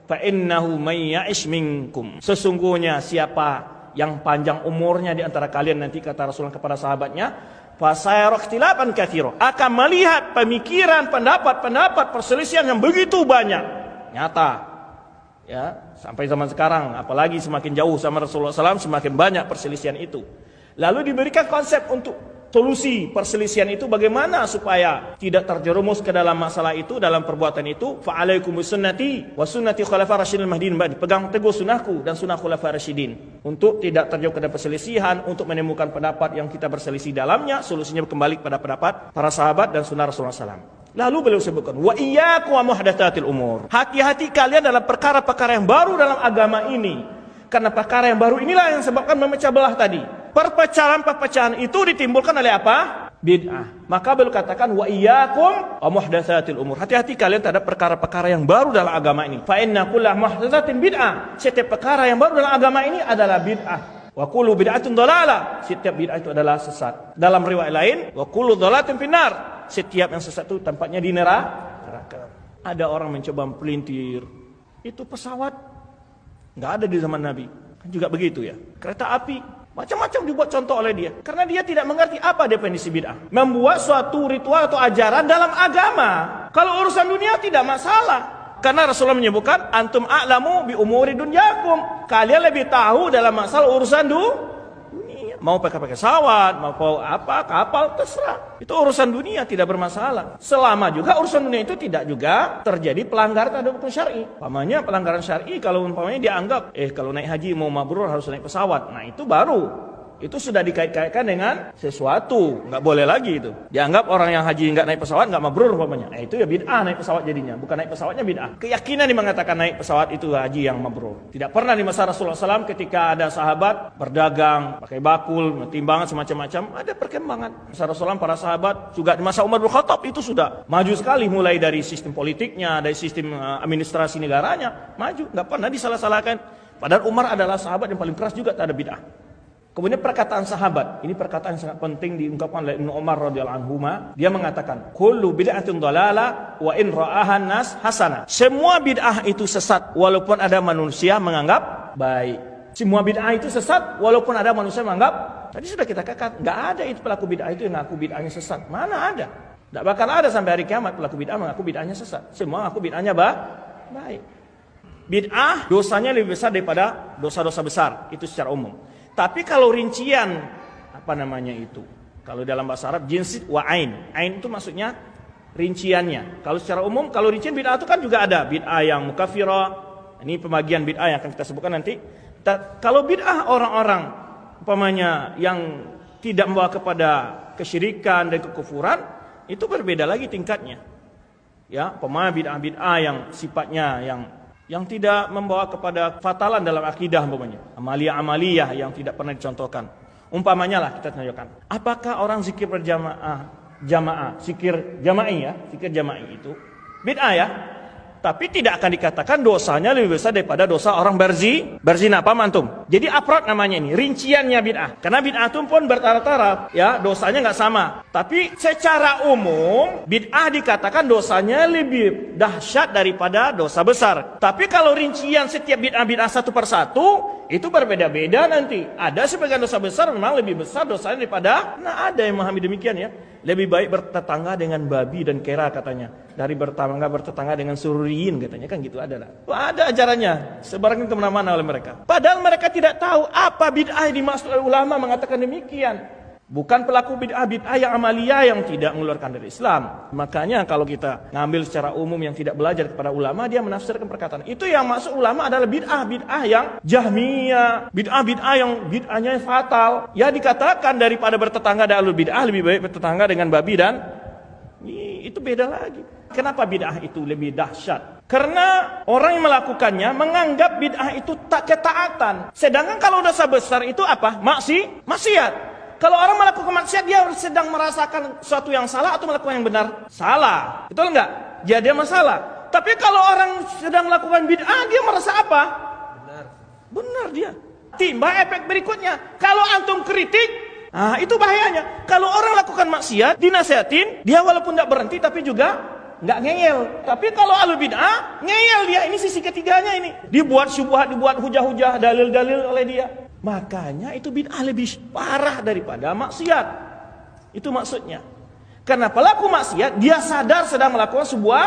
Fa innahu may ya'ish minkum. Sesungguhnya siapa yang panjang umurnya di antara kalian nanti, kata Rasulullah kepada sahabatnya, fasayara ikhtilafan katsira, akan melihat pemikiran, pendapat perselisihan yang begitu banyak. Nyata. Ya, sampai zaman sekarang, apalagi semakin jauh sama Rasulullah SAW, semakin banyak perselisihan itu. Lalu diberikan konsep untuk solusi perselisihan itu, bagaimana supaya tidak terjerumus ke dalam masalah itu, dalam perbuatan itu. Fa'alaikum bisunnati wa sunnati khulafaur rasyidin mahdiyyin ba'di. Pegang teguh sunnahku dan sunnah khulafaur rasyidin, untuk tidak terjauh ke dalam perselisihan, untuk menemukan pendapat yang kita berselisih dalamnya, solusinya kembali kepada pendapat para sahabat dan sunnah Rasulullah SAW. Lalu beliau sebutkan, wa iyyakum wa muhdatsatil umur. Hati-hati kalian dalam perkara-perkara yang baru dalam agama ini. Karena perkara yang baru inilah yang sebabkan memecah belah tadi. Perpecahan itu ditimbulkan oleh apa? Bid'ah. Maka beliau katakan, wa iyyakum wa muhdatsatil umur. Hati-hati kalian terhadap perkara-perkara yang baru dalam agama ini. Fa inna kulla muhdatsatin bid'ah. Setiap perkara yang baru dalam agama ini adalah bid'ah. Wa kullu bid'atun dhalalah. Setiap bid'ah itu adalah sesat. Dalam riwayat lain, wa kullu dhalalatin finnar. Setiap yang sesat itu tempatnya di neraka. Ada orang mencoba pelintir, itu pesawat nggak ada di zaman Nabi, kan juga begitu ya. Kereta api, macam-macam dibuat contoh oleh dia, karena dia tidak mengerti apa definisi bid'ah. Membuat suatu ritual atau ajaran dalam agama. Kalau urusan dunia tidak masalah, karena Rasulullah menyebutkan, antum a'lamu bi umuri dunyakum. Kalian lebih tahu dalam masalah urusan dunia. Mau pakai pesawat, mau apa, kapal, terserah. Itu urusan dunia, tidak bermasalah. Selama juga urusan dunia itu tidak juga terjadi pelanggaran terhadap hukum syar'i. Umpamanya pelanggaran syar'i, kalau umpamanya dianggap, kalau naik haji mau mabrur harus naik pesawat. Nah itu baru. Itu sudah dikait-kaitkan dengan sesuatu, nggak boleh lagi itu. Dianggap orang yang haji nggak naik pesawat nggak mabrur umpamanya. Itu ya bid'ah naik pesawat jadinya, bukan naik pesawatnya bid'ah. Keyakinan yang mengatakan naik pesawat itu haji yang mabrur. Tidak pernah di masa Rasulullah SAW ketika ada sahabat berdagang, pakai bakul, timbangan semacam-macam, ada perkembangan. Masa Rasulullah para sahabat juga di masa Umar bin Khattab itu sudah maju sekali, mulai dari sistem politiknya, dari sistem administrasi negaranya, maju, nggak pernah disalah-salahkan. Padahal Umar adalah sahabat yang paling keras juga terhadap bid'ah. Kemudian perkataan sahabat, ini perkataan yang sangat penting diungkapkan oleh Ibnu Umar radhiyallahu anhu. Dia mengatakan, kullu bid'atin dhalalah wa in ra'ahan nas hasanah. Semua bid'ah itu sesat walaupun ada manusia menganggap baik. Semua bid'ah itu sesat walaupun ada manusia menganggap. Tadi sudah kita katakan, enggak ada itu pelaku bid'ah itu yang ngaku bid'ahnya sesat. Mana ada? Enggak bakal ada sampai hari kiamat pelaku bid'ah mengaku bid'ahnya sesat. Semua ngaku bid'ahnya baik. Bid'ah dosanya lebih besar daripada dosa-dosa besar, itu secara umum. Tapi kalau rincian, kalau dalam bahasa Arab, jinsid wa ain. Ain itu maksudnya rinciannya. Kalau secara umum, kalau rincian bid'ah itu kan juga ada. Bid'ah yang mukafirah, ini pembagian bid'ah yang akan kita sebutkan nanti. Kalau bid'ah orang-orang, umpamanya yang tidak membawa kepada kesyirikan dan kekufuran, itu berbeda lagi tingkatnya. Ya, umpamanya bid'ah-bid'ah yang sifatnya yang tidak membawa kepada fatalan dalam akidah, umpamanya amaliyah yang tidak pernah dicontohkan. Umpamanya lah kita tunjukkan, apakah orang zikir berjamaah, zikir jama'i itu bid'ah ya? Tapi tidak akan dikatakan dosanya lebih besar daripada dosa orang berzina, paham antum? Jadi afrad namanya ini, rinciannya bid'ah. Karena bid'ah itu pun bertaraf-taraf, ya, dosanya nggak sama. Tapi secara umum bid'ah dikatakan dosanya lebih dahsyat daripada dosa besar. Tapi kalau rincian setiap bid'ah satu persatu itu berbeda-beda nanti. Ada sebagian dosa besar memang lebih besar dosanya daripada, ada yang memahami demikian ya. Lebih baik bertetangga dengan babi dan kera katanya, dari bertetangga dengan sururiyin katanya, kan gitu ada lah. Ada ajarannya, sebarkan kemana-mana oleh mereka. Padahal mereka tidak tahu apa bid'ah yang dimaksud oleh ulama mengatakan demikian. Bukan pelaku bid'ah yang amaliyah yang tidak mengeluarkan dari Islam. Makanya kalau kita ngambil secara umum yang tidak belajar kepada ulama, dia menafsirkan perkataan. Itu yang maksud ulama adalah bid'ah yang jahmiyah, bid'ah yang bid'ahnya fatal. Ya dikatakan daripada bertetangga dengan bid'ah, lebih baik bertetangga dengan babi dan itu beda lagi. Kenapa bid'ah itu lebih dahsyat? Karena orang yang melakukannya menganggap bid'ah itu tak ketaatan. Sedangkan kalau dosa besar itu apa? Maksiat. Kalau orang melakukan maksiat, dia sedang merasakan sesuatu yang salah atau melakukan yang benar? Salah. Betul enggak? Dia masalah. Tapi kalau orang sedang melakukan bid'ah, dia merasa apa? Benar dia. Timbul efek berikutnya. Kalau antum kritik, itu bahayanya. Kalau orang lakukan maksiat, dinasihatin, dia walaupun tidak berhenti tapi juga nggak ngeyel. Tapi kalau ahlu bid'ah, ngeyel dia. Ini sisi ketiganya ini. Dibuat syubhat, dibuat hujah-hujah, dalil-dalil oleh dia. Makanya itu bid'ah lebih parah daripada maksiat. Itu maksudnya. Karena pelaku maksiat, dia sadar sedang melakukan sebuah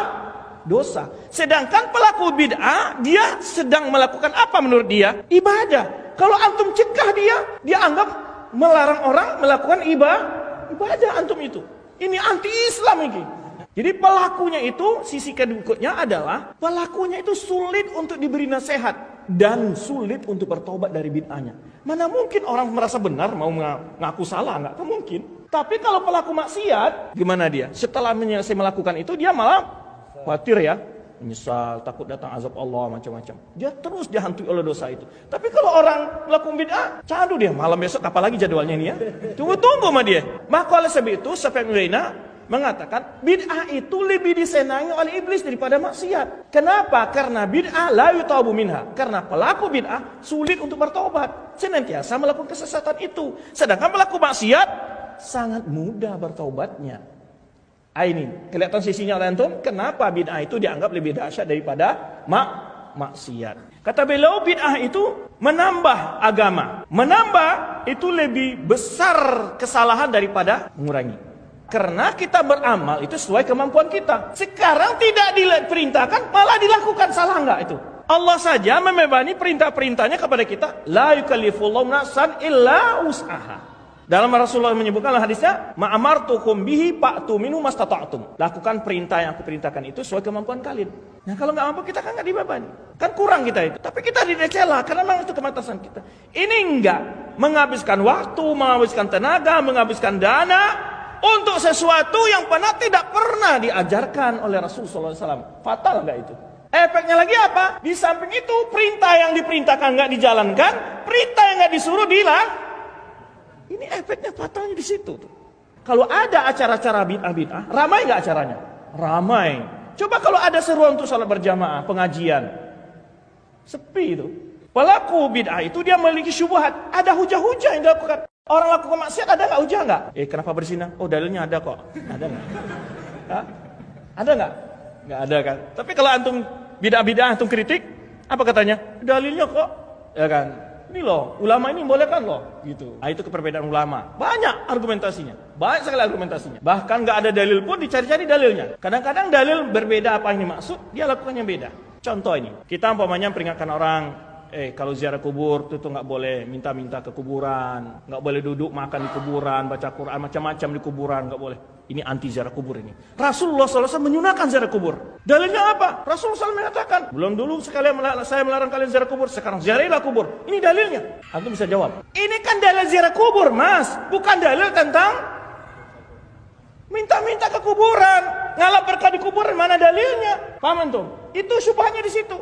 dosa. Sedangkan pelaku bid'ah, dia sedang melakukan apa menurut dia? Ibadah. Kalau antum cegah dia anggap melarang orang melakukan ibadah antum itu. Ini anti-Islam ini. Jadi pelakunya itu, sisi kedukutnya adalah pelakunya itu sulit untuk diberi nasihat dan sulit untuk bertobat dari bid'ahnya. Mana mungkin orang merasa benar mau ngaku salah, nggak mungkin. Tapi kalau pelaku maksiat, gimana dia? Setelah menyelesai melakukan itu, dia malah khawatir ya, menyesal, takut datang azab Allah, macam-macam. Dia terus dihantui oleh dosa itu. Tapi kalau orang melakukan bid'ah, candu dia, malam besok apalagi jadwalnya ini ya. Tunggu-tunggu sama dia. Maka oleh sebab itu, Sufyan bin Uyainah mengatakan bid'ah itu lebih disenangi oleh iblis daripada maksiat. Kenapa? Karena bid'ah la yutabu minha. Karena pelaku bid'ah sulit untuk bertobat, senantiasa melakukan kesesatan itu. Sedangkan pelaku maksiat sangat mudah bertobatnya. Ini kelihatan sisinya oleh antum. Kenapa bid'ah itu dianggap lebih dahsyat daripada maksiat? Kata beliau, bid'ah itu menambah agama. Menambah itu lebih besar kesalahan daripada mengurangi. Karena kita beramal itu sesuai kemampuan kita. Sekarang tidak diperintahkan, malah dilakukan. Salah enggak itu? Allah saja membebani perintah-perintahnya kepada kita. La yukallifullahu nafsan illa wus'aha. Dalam Rasulullah menyebutkan dalam hadisnya, ma'amartukum bihi fa'tu minhu mastata'tum. Lakukan perintah yang aku perintahkan itu sesuai kemampuan kalian. Nah kalau nggak mampu kita kan nggak dibebani. Kan kurang kita itu. Tapi kita dicela karena memang itu kematasan kita. Ini enggak menghabiskan waktu, menghabiskan tenaga, menghabiskan dana untuk sesuatu yang tidak pernah diajarkan oleh Rasulullah SAW. Fatal nggak itu? Efeknya lagi apa? Di samping itu perintah yang diperintahkan nggak dijalankan, perintah yang nggak disuruh dilarang. Ini efeknya fatalnya di situ. Kalau ada acara-acara bid'ah, ramai nggak acaranya? Ramai. Coba kalau ada seruan untuk salat berjamaah, pengajian, sepi itu. Pelaku bid'ah itu dia memiliki syubhat, ada hujah-hujah yang dilakukan. Orang lakukan maksiat ada nggak hujah nggak? Kenapa berzina? Oh dalilnya ada kok. Ada nggak? Ada nggak? Nggak ada kan? Tapi kalau antum bid'ah antum kritik, apa katanya? Dalilnya kok, ya kan? Ini loh, ulama ini bolehkan loh, gitu. Nah, itu keperbedaan ulama. Banyak argumentasinya, banyak sekali argumentasinya. Bahkan nggak ada dalil pun dicari-cari dalilnya. Kadang-kadang dalil berbeda apa yang dimaksud, dia lakukan yang beda. Contoh ini, kita umpamanya peringatkan orang. Kalau ziarah kubur itu nggak boleh minta-minta ke kuburan, nggak boleh duduk makan di kuburan, baca Quran macam-macam di kuburan, nggak boleh. Ini anti ziarah kubur ini. Rasulullah SAW menyunahkan ziarah kubur. Dalilnya apa? Rasulullah SAW mengatakan, belum dulu saya melarang kalian ziarah kubur, sekarang ziarahilah kubur. Ini dalilnya. Antum bisa jawab. Ini kan dalil ziarah kubur, Mas, bukan dalil tentang minta-minta ke kuburan, ngalap berkah di kuburan. Mana dalilnya? Paham antum? Itu syubhatnya di situ.